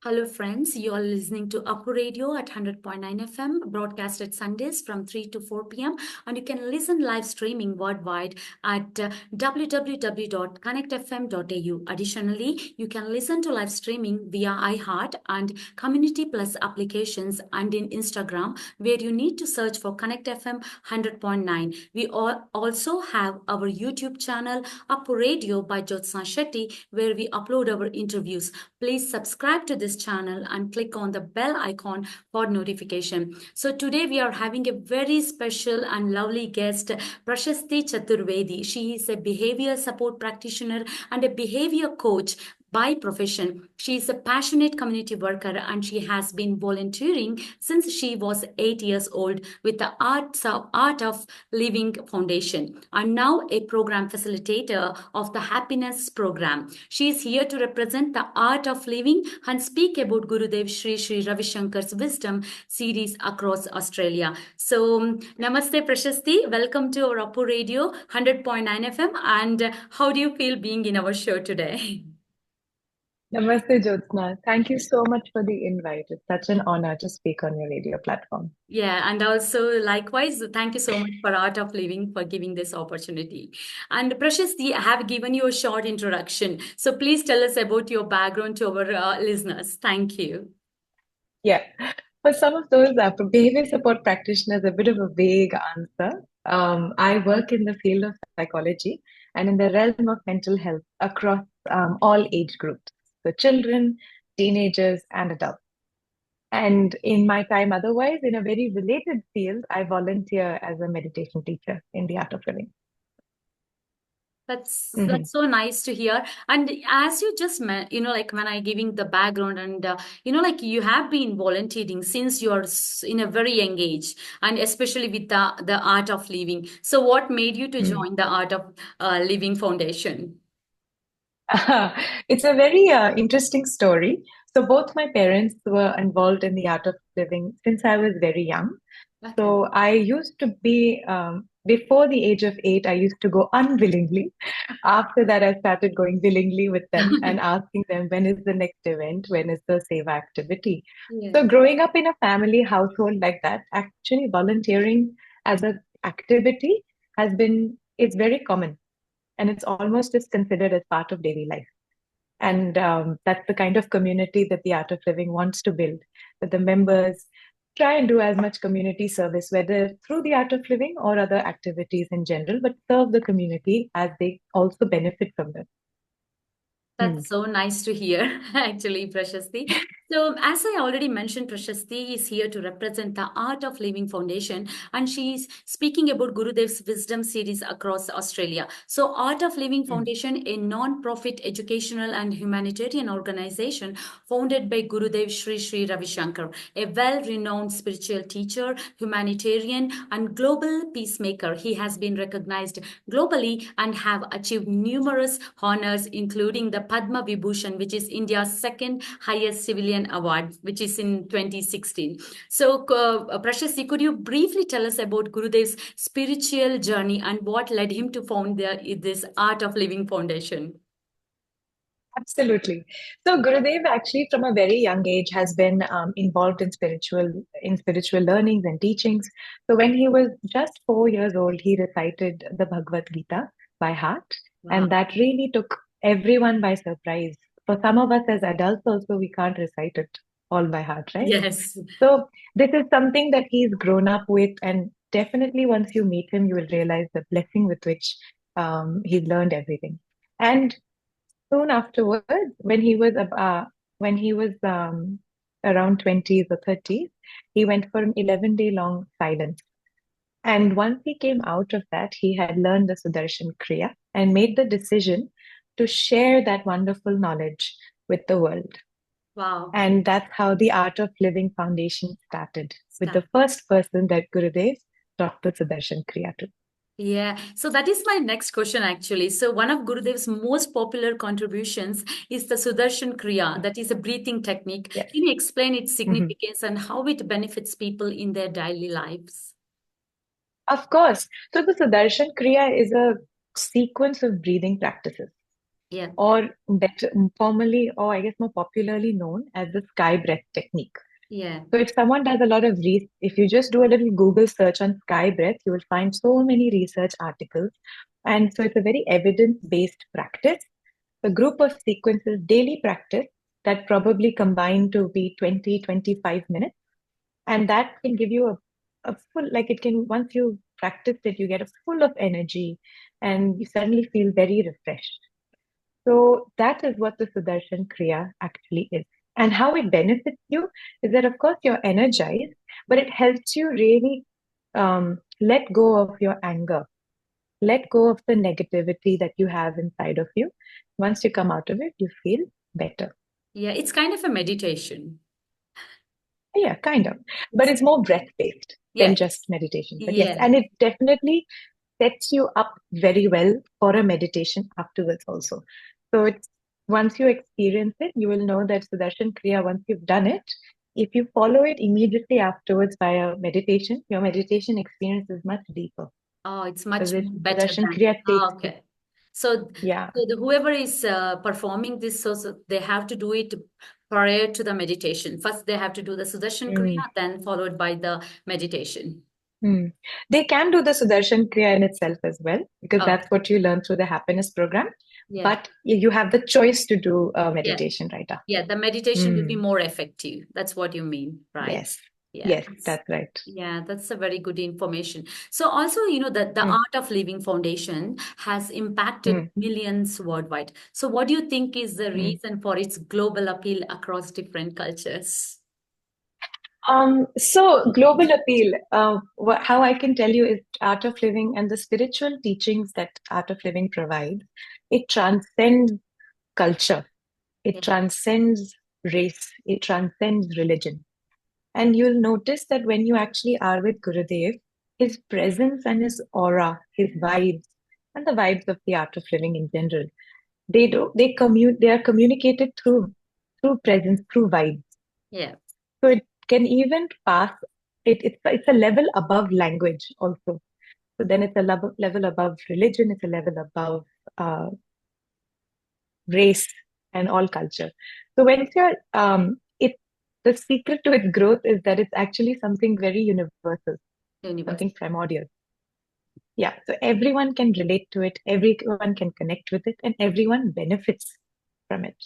Hello, friends. You are listening to Appu Radio at 100.9 FM, broadcasted Sundays from 3 to 4 p.m. And you can listen live streaming worldwide at www.connectfm.au. Additionally, you can listen to live streaming via iHeart and Community Plus applications and in Instagram, where you need to search for Connect FM 100.9. We also have our YouTube channel, Appu Radio by Jyotsna Shetty, where we upload our interviews. Please subscribe to this channel and click on the bell icon for notification. So today we are having a very special and lovely guest, Prashasti Chaturvedi. She is a behavior support practitioner and a behavior coach by profession. She is a passionate community worker and she has been volunteering since she was 8 years old with the Art of Living Foundation and now a program facilitator of the Happiness Program. She is here to represent the art of living and speak about Gurudev Sri Sri Ravishankar's wisdom series across Australia. So, Namaste Prashasti, welcome to our Appu Radio 100.9 FM. And how do you feel being in our show today? Namaste, Jyotsna. Thank you so much for the invite. It's such an honor to speak on your radio platform. Yeah, and also likewise, thank you so much for Art of Living for giving this opportunity. And Prashasti, I have given you a short introduction. So please tell us about your background to our listeners. Thank you. Yeah, for some of those behavior support practitioners, a bit of a vague answer. I work in the field of psychology and in the realm of mental health across all age groups, so children, teenagers, and adults. And in my time otherwise, in a very related field, I volunteer as a meditation teacher in the art of living. That's so nice to hear. And as you just like when I giving the background and like you have been volunteering since you're in a very young age, and especially with the art of living. So, what made you to Mm. join the Art of Living Foundation? It's a very interesting story. So both my parents were involved in the art of living since I was very young. Okay. So I used to be, before the age of 8, I used to go unwillingly. After that, I started going willingly with them and asking them, when is the next event? When is the seva activity? Yeah. So growing up in a family household like that, actually volunteering as an activity it's very common and it's almost just considered as part of daily life. And that's the kind of community that the Art of Living wants to build, that the members try and do as much community service, whether through the Art of Living or other activities in general, but serve the community as they also benefit from them. Hmm. That's so nice to hear, actually, Prashasti. So, as I already mentioned, Prashasti is here to represent the Art of Living Foundation, and she's speaking about Gurudev's Wisdom series across Australia. So, Art of Living Hmm. Foundation, a non-profit educational and humanitarian organization founded by Gurudev Sri Sri Ravishankar, a well-renowned spiritual teacher, humanitarian, and global peacemaker. He has been recognized globally and have achieved numerous honors, including the Padma Vibhushan, which is India's second highest civilian award, which is in 2016. So, Prashasti, could you briefly tell us about Gurudev's spiritual journey and what led him to found this Art of Living Foundation? Absolutely. So Gurudev actually from a very young age has been involved in spiritual learnings and teachings. So when he was just 4 years old, he recited the Bhagavad Gita by heart, Wow. and that really took everyone by surprise. For some of us as adults also, we can't recite it all by heart, right? Yes. So this is something that he's grown up with, and definitely once you meet him, you will realize the blessing with which he's learned everything. And soon afterwards, when he was around 20s or 30s, he went for an 11-day long silence. And once he came out of that, he had learned the Sudarshan Kriya and made the decision to share that wonderful knowledge with the world. Wow. And that's how the Art of Living Foundation started, with the first person that Gurudev taught the Sudarshan Kriya to. Yeah, so that is my next question actually. So one of Gurudev's most popular contributions is the Sudarshan Kriya, that is a breathing technique. Yes. Can you explain its Mhm. significance and how it benefits people in their daily lives? Of course. So the Sudarshan Kriya is a sequence of breathing practices. Yeah. or better, formally, or I guess more popularly known as the sky breath technique. Yeah. So if someone does a lot of if you just do a little Google search on sky breath, you will find so many research articles. And so it's a very evidence-based practice, a group of sequences, daily practice that probably combine to be 20, 25 minutes. And that can give you a full, like it can, once you practice it, you get a full of energy and you suddenly feel very refreshed. So that is what the Sudarshan Kriya actually is. And how it benefits you is that, of course, you're energized, but it helps you really let go of your anger, let go of the negativity that you have inside of you. Once you come out of it, you feel better. Yeah. It's kind of a meditation. Yeah, kind of. But it's more breath-based than Yeah. just meditation. But yes, Yeah. and it definitely sets you up very well for a meditation afterwards also. So it's once you experience it, you will know that Sudarshan Kriya, once you've done it, if you follow it immediately afterwards by a meditation, your meditation experience is much deeper. Oh, it's Because much it more better Sudarshan than. Kriya Oh, takes you, okay. So, yeah. whoever is performing this, so they have to do it prior to the meditation. First, they have to do the Sudarshan Mm, Kriya, then followed by the meditation. mm. They can do the Sudarshan Kriya in itself as well, because Oh, that's what you learn through the happiness program. yeah. But you have the choice to do Yeah. meditation right Yeah. after. The meditation will be Mm. more effective. That's what you mean, right? Yes. Yeah. Yes, that's right. Yeah, that's a very good information. So also, that the Mm, Art of Living Foundation has impacted mm, millions worldwide. So what do you think is the mm. reason for its global appeal across different cultures? So global appeal, how I can tell you is Art of Living and the spiritual teachings that Art of Living provides, it transcends culture, it Yeah, transcends race, it transcends religion. And you'll notice that when you actually are with Gurudev, his presence and his aura, his vibes, and the vibes of the Art of Living in general, they are communicated through presence, through vibes. yeah, So it can even pass it's a level above language also. So then it's a level above religion, it's a level above uh, race and all culture. So when you're it the secret to its growth is that it's actually something very universal, universe. something primordial. Yeah. So everyone can relate to it, everyone can connect with it, and everyone benefits from it.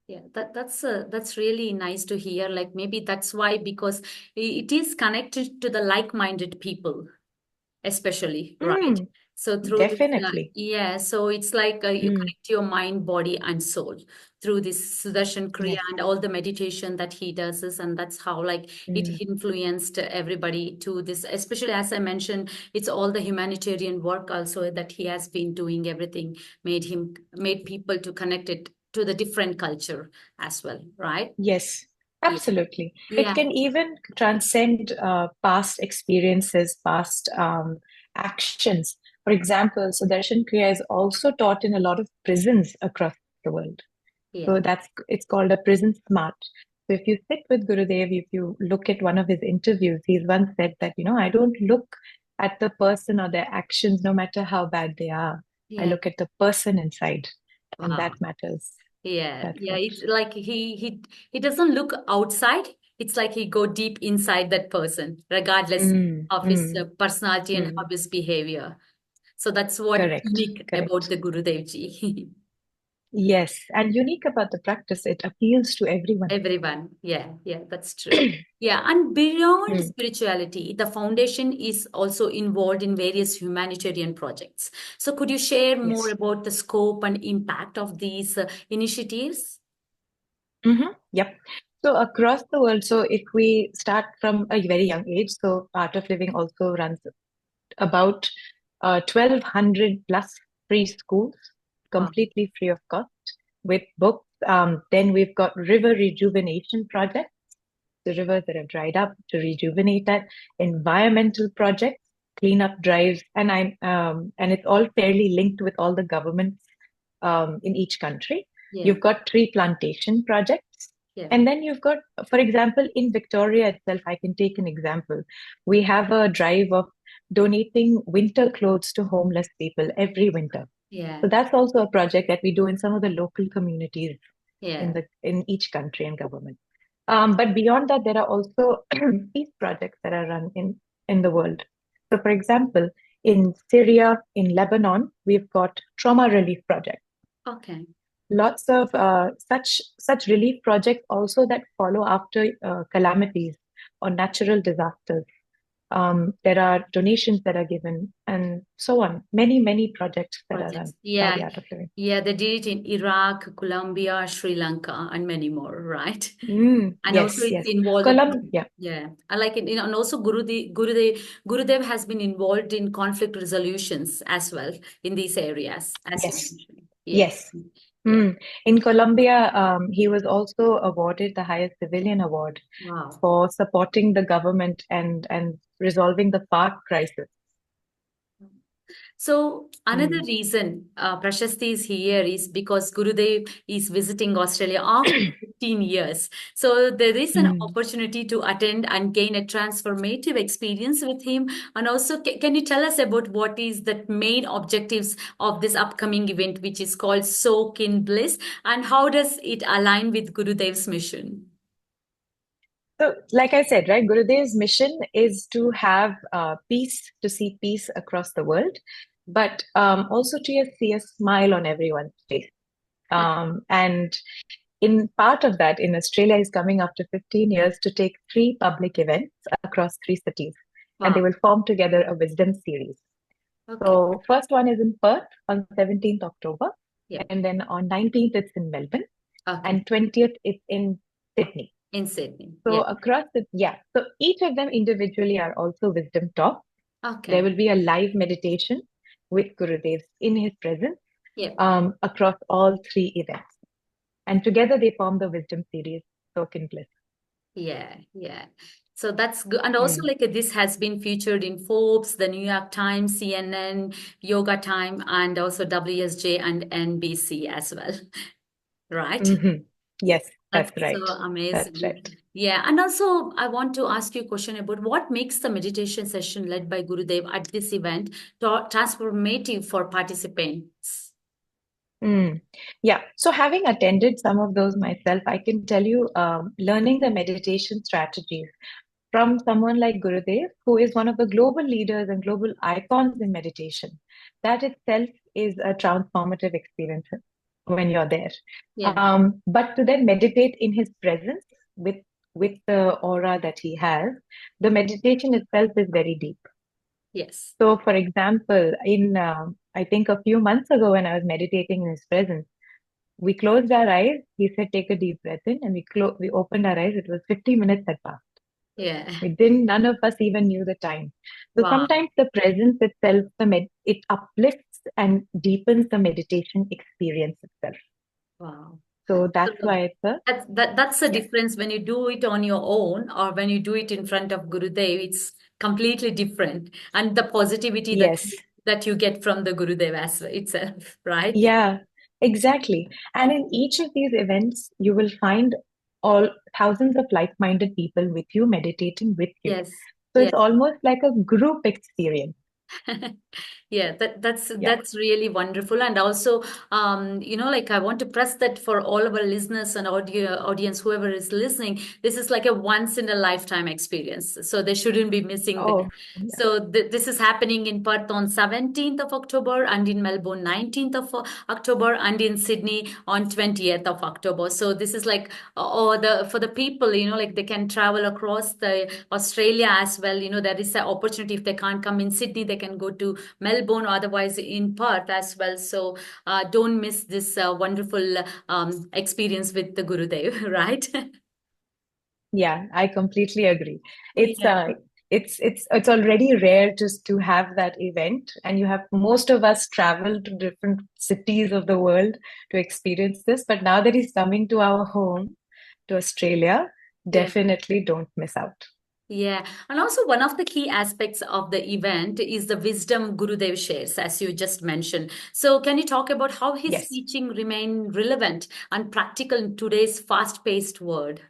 Yeah, that's really nice to hear. Like maybe that's why because it is connected to the like-minded people, especially, right? Mm, So through this, definitely. yeah, so it's like you Mm, connect your mind, body, and soul through this Sudarshan Kriya yes. and all the meditation that he does is, and that's how like it Mm, influenced everybody to this, especially as I mentioned, it's all the humanitarian work also that he has been doing, everything made people to connect it to the different culture as well, right? yes, Yeah. absolutely. It Yeah. can even transcend past experiences, past actions. For example, Sudarshan Kriya is also taught in a lot of prisons across the world. Yeah. So it's called a prison smart. So if you sit with Gurudev, if you look at one of his interviews, he's once said that, I don't look at the person or their actions, no matter how bad they are. I Yeah. look at the person inside, and Wow. that matters. Yeah, That's yeah. what. It's like he doesn't look outside. It's like he go deep inside that person, regardless Mm, of his mm, personality and of mm. his behavior. So that's what Correct, unique about correct. the Gurudev Ji. Yes, and unique about the practice, it appeals to everyone. Everyone, yeah, yeah, that's true. Yeah, and beyond Mm, spirituality, the foundation is also involved in various humanitarian projects. So could you share more yes. about the scope and impact of these initiatives? Yep. So across the world, so if we start from a very young age, so Art of Living also runs about 1,200 plus free schools, Wow. completely free of cost, with books. Then we've got river rejuvenation projects, the rivers that have dried up to rejuvenate that, environmental projects, cleanup drives, and it's all fairly linked with all the governments in each country. Yeah, You've got tree plantation projects. yeah, And then you've got, for example, in Victoria itself, I can take an example. We have a drive of donating winter clothes to homeless people every winter. Yeah. So that's also a project that we do in some of the local communities Yeah. in each country and government. But beyond that, there are also peace projects that are run in the world. So, for example, in Syria, in Lebanon, we've got trauma relief projects. Okay. Lots of such relief projects also that follow after calamities or natural disasters. There are donations that are given and so on. Many projects that are run Projects. by Yeah. the Art of Living. Yeah, they did it in Iraq, Colombia, Sri Lanka, and many more, right? And also Yes, it's yes. involved, Yeah. yeah. I like it, and also Gurudev has been involved in conflict resolutions as well in these areas, as you Yes, mentioned. Yeah. yes. Yeah. In Colombia, he was also awarded the highest civilian award Wow. for supporting the government and resolving the FARC crisis. So another Mm. reason Prashasti is here is because Gurudev is visiting Australia after 15 years. So there is an Mm. opportunity to attend and gain a transformative experience with him. And also, can you tell us about what is the main objectives of this upcoming event, which is called Soak in Bliss, and how does it align with Gurudev's mission? So, like I said, right, Gurudev's mission is to have peace, to see peace across the world, but also to see a smile on everyone's face. And in part of that, in Australia, is coming after 15 years to take three public events across three cities, and they Wow. will form together a wisdom series. Okay. So, first one is in Perth on 17th October, Yeah. and then on 19th it's in Melbourne, Okay. and 20th it's in Sydney. In Sydney. So Yeah. across so each of them individually are also wisdom talks. There Okay. will be a live meditation with Gurudev in his presence Yeah. across all three events. And together they form the wisdom series, Soak in Bliss. Yeah, yeah. So that's good. And also, Mm. like this has been featured in Forbes, the New York Times, CNN, Yoga Time, and also WSJ and NBC as well, right? Hmm. Yes, That's that's so right. That's amazing. right. Yeah. And also, I want to ask you a question about what makes the meditation session led by Gurudev at this event transformative for participants. Mm. Yeah. So having attended some of those myself, I can tell you, learning the meditation strategies from someone like Gurudev, who is one of the global leaders and global icons in meditation. That itself is a transformative experience when you're there. Yeah. But to then meditate in his presence with the aura that he has, the meditation itself is very deep. Yes. So, for example, in I think a few months ago when I was meditating in his presence, we closed our eyes. He said, "Take a deep breath in," and we opened our eyes. It was 50 minutes had passed. Yeah. We didn't, none of us even knew the time. So Wow. sometimes the presence itself, it uplifts and deepens the meditation experience itself. Wow. So So that's why it's a, that's the yeah. difference when you do it on your own or when you do it in front of Gurudev, it's completely different. And the positivity Yes. that you get from the Gurudev as itself, right? Yeah, exactly. And in each of these events, you will find all thousands of like-minded people with you, meditating with you. Yes. So Yeah. it's almost like a group experience. Yeah, that's Yeah. that's really wonderful. And also, like I want to press that for all of our listeners and audience, whoever is listening, this is like a once in a lifetime experience. So they shouldn't be missing that. Oh, yeah. So this is happening in Perth on 17th of October and in Melbourne 19th of October and in Sydney on 20th of October. So this is like or the for the people, like they can travel across the Australia as well. There is an opportunity if they can't come in Sydney, they can go to Melbourne, or otherwise in Perth as well. So don't miss this wonderful experience with the Gurudev, right? Yeah, I completely agree. It's Yeah. uh it's already rare just to have that event, and you have most of us travel to different cities of the world to experience this. But now that he's coming to our home, to Australia, Yeah. definitely don't miss out. Yeah, and also one of the key aspects of the event is the wisdom Gurudev shares, as you just mentioned. So, can you talk about how his Yes, teaching remain relevant and practical in today's fast-paced world?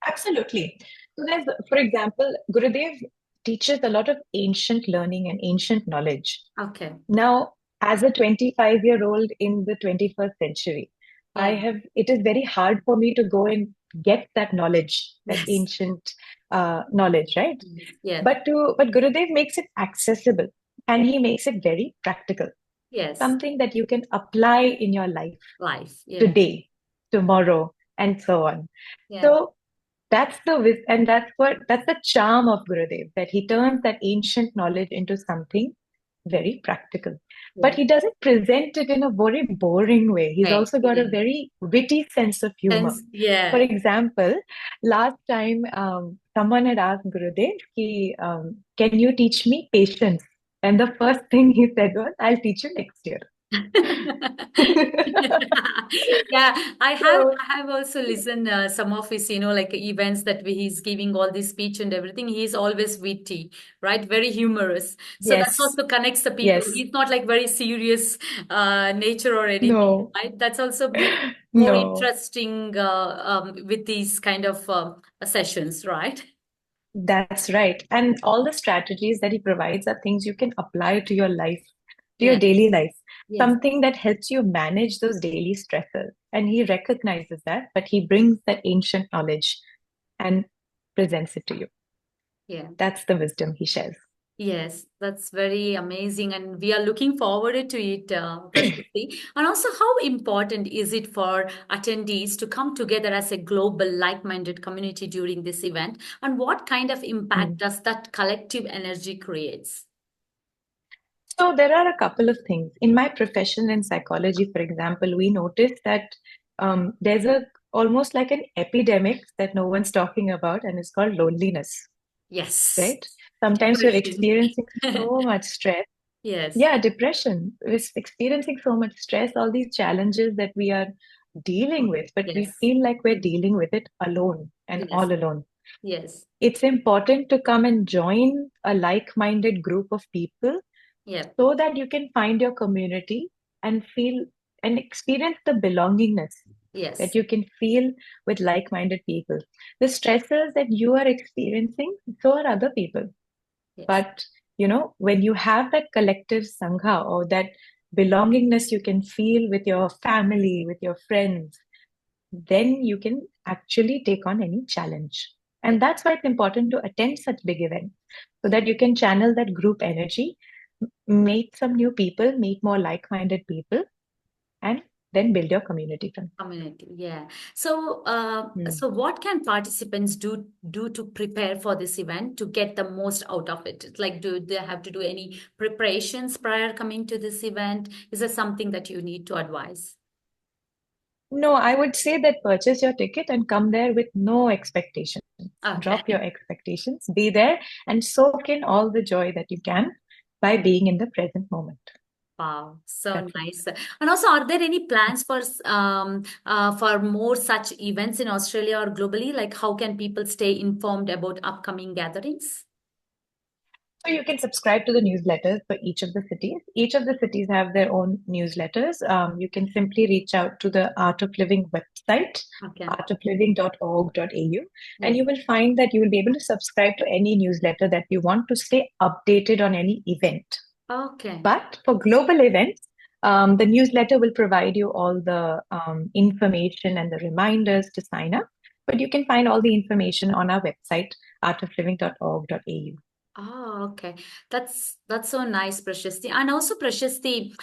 absolutely. So there's, for example, Gurudev teaches a lot of ancient learning and ancient knowledge. Okay. Now, as a 25-year-old in the 21st century, Yeah. it is very hard for me to go and get that knowledge, that Yes. ancient knowledge, right? Yes. Yeah. But Gurudev makes it accessible and he makes it very practical, Yes. something that you can apply in your life Life. Yeah. today, tomorrow, and so on. Yeah. So and that's the charm of Gurudev, that he turns that ancient knowledge into something very practical. But Yeah. he doesn't present it in a very boring way. He's Right. also got a Yeah. very witty sense of humor. Sense. For Yeah. example, last time someone had asked Gurudev, can you teach me patience? And the first thing he said was, I'll teach you next year. Yeah, So, I have also listened some of his, like events that he's giving all this speech and everything. He's always witty, right? Very humorous. So that's yes, also connects the people. yes, He's not like very serious nature or anything, no, right? That's also make more no. interesting with these kind of sessions, right? That's right. And all the strategies that he provides are things you can apply to your life, to your Yeah. daily life, Yes. something that helps you manage those daily stressors. And he recognizes that, but he brings that ancient knowledge and presents it to you. Yeah. That's the wisdom he shares. Yes, that's very amazing, and we are looking forward to it, Prashasti. And also, how important is it for attendees to come together as a global, like-minded community during this event? And what kind of impact Mm. does that collective energy creates? So there are a couple of things. In my profession in psychology, for example, we noticed that there's a almost like an epidemic that no one's talking about, and it's called loneliness, Yes, right? Sometimes you're depression. experiencing so much stress. Yes, Yeah, depression. We're experiencing so much stress, all these challenges that we are dealing with, but we yes, feel like we're dealing with it alone and yes, all alone. yes, It's important to come and join a like-minded group of people yep, so that you can find your community and feel and experience the belongingness that yes, you can feel with like-minded people. The stresses that you are experiencing, so are other people. yes, But when you have that collective sangha or that belongingness you can feel with your family, with your friends, then you can actually take on any challenge. yes, And that's why it's important to attend such big events so that you can channel that group energy, meet some new people, meet more like-minded people, and then build your community from. community. Yeah. So, Hmm. so what can participants do to prepare for this event to get the most out of it? It's like, do they have to do any preparations prior coming to this event? Is there something that you need to advise? No, I would say that purchase your ticket and come there with no expectations. Drop your Okay. expectations, be there and soak in all the joy that you can by being in the present moment. Wow, so That's it. nice. And also, are there any plans for more such events in Australia or globally? Like, how can people stay informed about upcoming gatherings? So you can subscribe to the newsletters for each of the cities. Each of the cities have their own newsletters. You can simply reach out to the Art of Living website, Okay. artofliving.org.au, and Yes. you will find that you will be able to subscribe to any newsletter that you want to stay updated on any event. Okay. But for global events, the newsletter will provide you all the information and the reminders to sign up. But you can find all the information on our website, artofliving.org.au. Oh, okay. That's so nice, Prashasti. And also, Prashasti,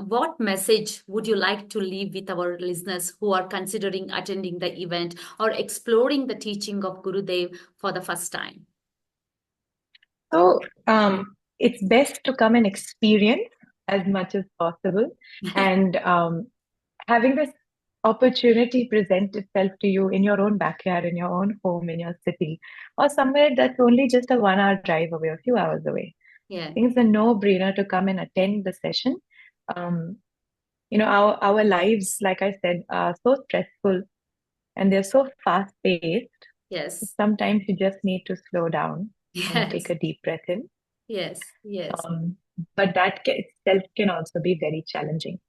what message would you like to leave with our listeners who are considering attending the event or exploring the teaching of Gurudev for the first time? So it's best to come and experience as much as possible. And having this opportunity present itself to you in your own backyard, in your own home, in your city, or somewhere that's only just a 1 hour drive away, a few hours away. Yeah. I think it's a no-brainer to come and attend the session. Um, our lives, like I said, are so stressful and they're so fast-paced. Yes. Sometimes you just need to slow down and take Yes. a deep breath in. Yes. Yes. Um, but itself can also be very challenging.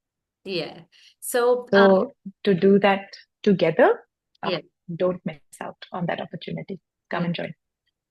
Yeah. So, So to do that together, uh, yeah. don't miss out on that opportunity. Come Yeah. and join.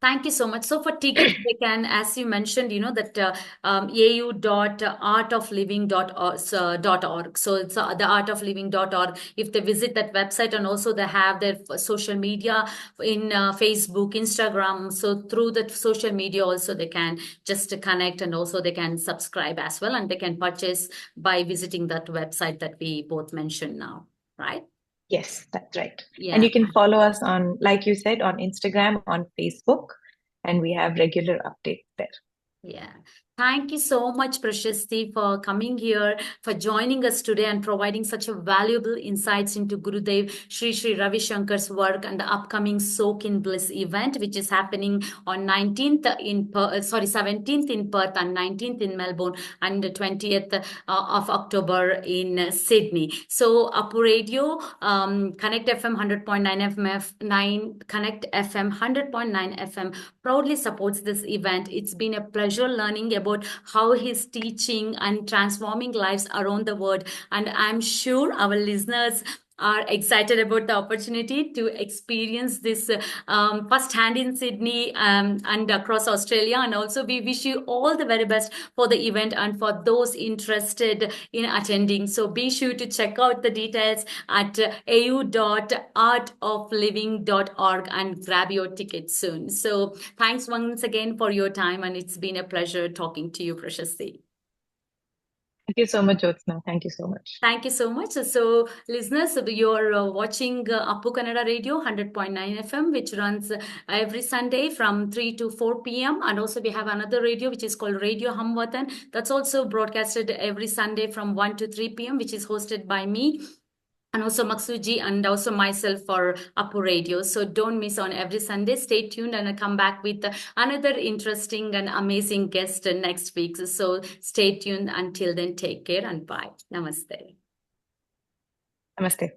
Thank you so much. So for tickets, they can, as you mentioned, that au.artofliving.org. So it's theartofliving.org. If they visit that website, and also they have their social media in Facebook, Instagram. So through that social media also they can just connect, and also they can subscribe as well, and they can purchase by visiting that website that we both mentioned now, right? Yes, that's right. And Yeah. you can follow us on, like you said, on Instagram, on Facebook, and we have regular updates there. Yeah. Thank you so much, Prashasti, for coming here, for joining us today and providing such a valuable insights into Gurudev Sri Sri Ravishankar's work and the upcoming Soak in Bliss event, which is happening on 17th in Perth and 19th in Melbourne and the 20th of October in Sydney. So Appu Radio, Connect FM 100.9 FM, Connect FM 100.9 FM proudly supports this event. It's been a pleasure learning about how he's teaching and transforming lives around the world. And I'm sure our listeners are excited about the opportunity to experience this firsthand in Sydney and across Australia. And also, we wish you all the very best for the event and for those interested in attending. So be sure to check out the details at au.artofliving.org and grab your ticket soon. So thanks once again for your time, and it's been a pleasure talking to you, Prashasti. Thank you so much, Jyotsna. Thank you so much. Thank you so much. So, listeners, you're watching Appu Kannada Radio 100.9 FM, which runs every Sunday from 3 to 4 p.m. And also, we have another radio, which is called Radio Hamwatan. That's also broadcasted every Sunday from 1 to 3 p.m., which is hosted by me, and also Maksuji, and also myself for Appu Radio. So don't miss on every Sunday. Stay tuned, and I'll come back with another interesting and amazing guest next week. So stay tuned. Until then, take care and bye. Namaste. Namaste.